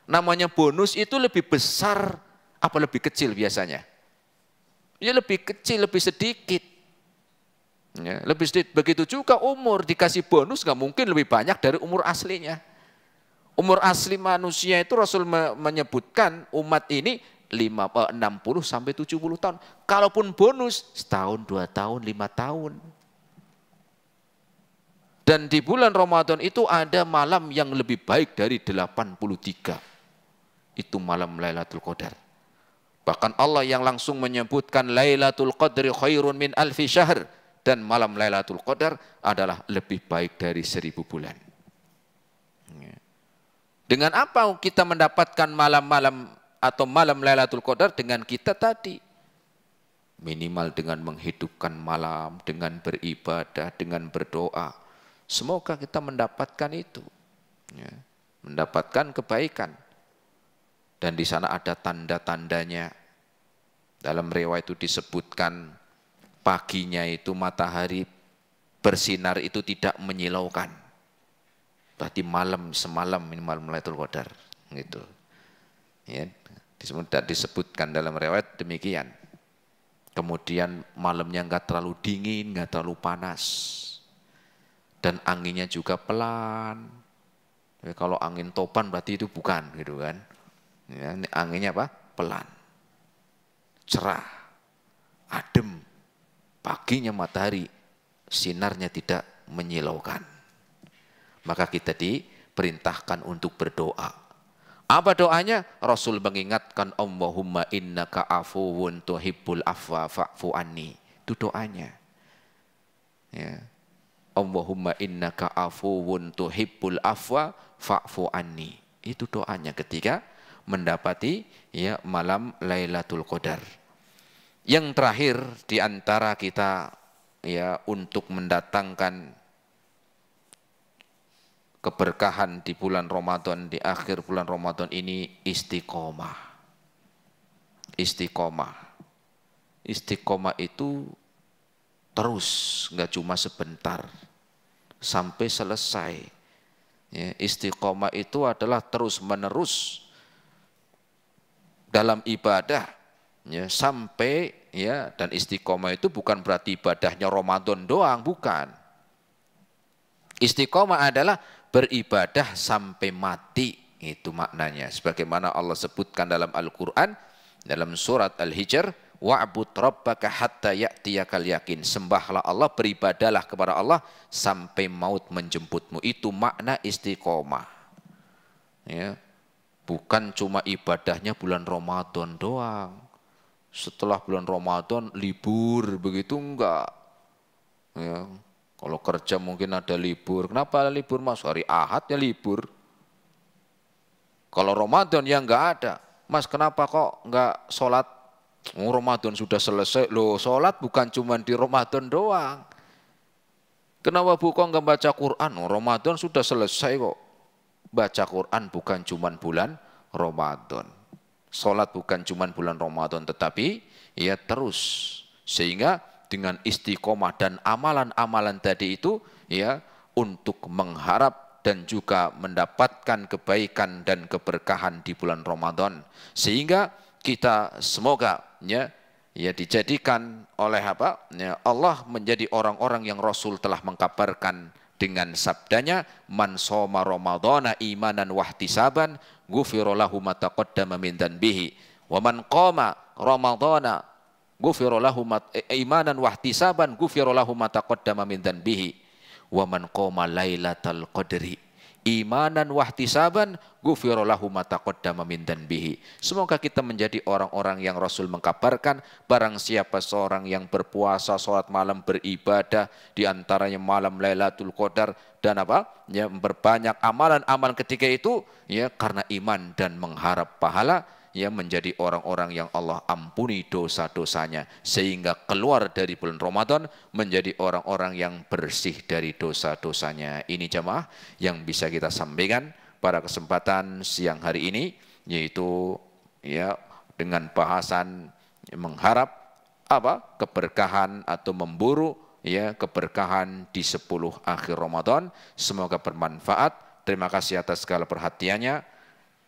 Namanya bonus itu lebih besar apa lebih kecil biasanya? Ya lebih kecil, lebih sedikit. Ya, lebih sedikit. Begitu juga umur dikasih bonus nggak mungkin lebih banyak dari umur aslinya. Umur asli manusia itu Rasul menyebutkan umat ini 60 sampai 70 tahun. Kalaupun bonus setahun, 2 tahun, 5 tahun. Dan di bulan Ramadan itu ada malam yang lebih baik dari 83. Itu malam Lailatul Qadar. Bahkan Allah yang langsung menyebutkan Lailatul Qadri khairun min alfi syahr. Dan malam Lailatul Qadar adalah lebih baik dari 1000 bulan. Dengan apa kita mendapatkan malam-malam atau malam Lailatul Qadar? Dengan kita tadi. Minimal dengan menghidupkan malam, dengan beribadah, dengan berdoa. Semoga kita mendapatkan itu. Ya, mendapatkan kebaikan. Dan di sana ada tanda-tandanya. Dalam riwayat itu disebutkan paginya itu matahari bersinar itu tidak menyilaukan. Berarti semalam ini malam Lailatul Qadar gitu. Ya, disebutkan dalam riwayat demikian. Kemudian malamnya enggak terlalu dingin, enggak terlalu panas. dan anginnya juga pelan. Jadi kalau angin topan berarti itu bukan gitu kan. Ya, ini anginnya apa? Pelan. Cerah. Adem. Paginya matahari sinarnya tidak menyilaukan. Maka kita diperintahkan untuk berdoa. Apa doanya? Rasul mengingatkan Allahumma innaka afuwun tuhibbul afwa fa'fu anni. Itu doanya. Ya. Allahumma innaka afuwun tuhibbul afwa fa'fu anni. Itu doanya ketika mendapati ya malam Lailatul Qadar. Yang terakhir di antara kita ya untuk mendatangkan keberkahan di bulan Ramadan, di akhir bulan Ramadan ini istiqomah. Istiqomah. Istiqomah itu terus, nggak cuma sebentar, sampai selesai. Ya, istiqomah itu adalah terus menerus dalam ibadah, ya, sampai ya, dan istiqomah itu bukan berarti ibadahnya Ramadan doang, bukan. Istiqomah adalah beribadah sampai mati, itu maknanya. Sebagaimana Allah sebutkan dalam Al-Quran, dalam surat Al-Hijr, wa'bud rabbaka hatta ya'tiyakal yakin. Sembahlah Allah, beribadalah kepada Allah sampai maut menjemputmu. Itu makna istiqomah. Ya. Bukan cuma ibadahnya bulan Ramadan doang. Setelah bulan Ramadan libur, begitu enggak. Ya. Kalau kerja mungkin ada libur. Kenapa libur mas? Hari Ahad ya libur. Kalau Ramadan ya enggak ada. Mas kenapa kok enggak sholat? Oh, Ramadan sudah selesai. Loh, sholat bukan cuma di Ramadan doang. Kenapa bu kok enggak baca Quran? Oh, Ramadan sudah selesai kok. Baca Quran bukan cuma bulan Ramadan. Sholat bukan cuma bulan Ramadan, tetapi ya terus. Sehingga dengan istiqomah dan amalan-amalan tadi itu ya untuk mengharap dan juga mendapatkan kebaikan dan keberkahan di bulan Ramadan, sehingga kita semoga ya dijadikan oleh apa ya, Allah menjadi orang-orang yang Rasul telah mengkabarkan dengan sabdanya, man shoma ramadhana imanan wahtisaban ghufira lahu ma taqaddama min dhanbihi wa man qama ramadhana ghufira lahu imanan wahtisaban ghufira lahu ma taqaddama min dhanbihi wa man qama lailatal qadri imanan wahtisaban ghufira lahu ma taqaddama min dhanbihi. Semoga kita menjadi orang-orang yang Rasul mengkabarkan, barang siapa seorang yang berpuasa, salat malam, beribadah di antaranya malam Lailatul Qadar dan apa? Ya, berbanyak amalan-amalan ketika itu ya karena iman dan mengharap pahala, ya menjadi orang-orang yang Allah ampuni dosa-dosanya sehingga keluar dari bulan Ramadan menjadi orang-orang yang bersih dari dosa-dosanya. Ini jamaah yang bisa kita sampaikan pada kesempatan siang hari ini, yaitu ya dengan bahasan mengharap apa? Keberkahan atau memburu ya keberkahan di 10 akhir Ramadan. Semoga bermanfaat. Terima kasih atas segala perhatiannya.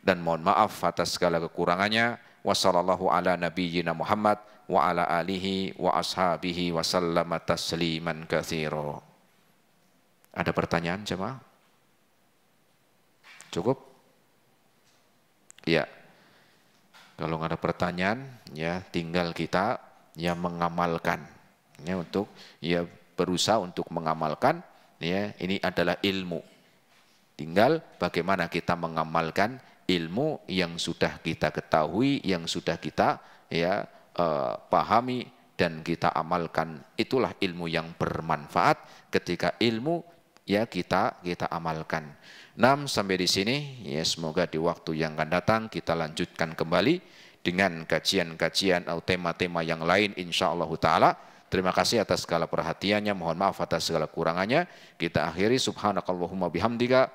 Dan mohon maaf atas segala kekurangannya. Wassallallahu ala nabiyyina Muhammad wa ala alihi wa ashabihi wa sallama tasliman katsira. Ada pertanyaan jemaah? Cukup? Ya. Kalau nggak ada pertanyaan, ya tinggal kita ya mengamalkan. Ya untuk ya berusaha untuk mengamalkan. Ya ini adalah ilmu. Tinggal bagaimana kita mengamalkan ilmu yang sudah kita ketahui, yang sudah kita ya pahami dan kita amalkan. Itulah ilmu yang bermanfaat ketika ilmu ya kita amalkan. 6 sampai di sini ya, semoga di waktu yang akan datang kita lanjutkan kembali dengan kajian-kajian atau tema-tema yang lain insyaallah taala. Terima kasih atas segala perhatiannya, mohon maaf atas segala kurangannya. Kita akhiri subhanakallahumma bihamdika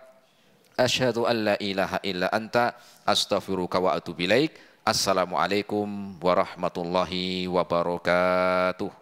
asyhadu an la ilaha illa anta astaghfiruka wa atubu ilaik. Assalamualaikum warahmatullahi wabarakatuh.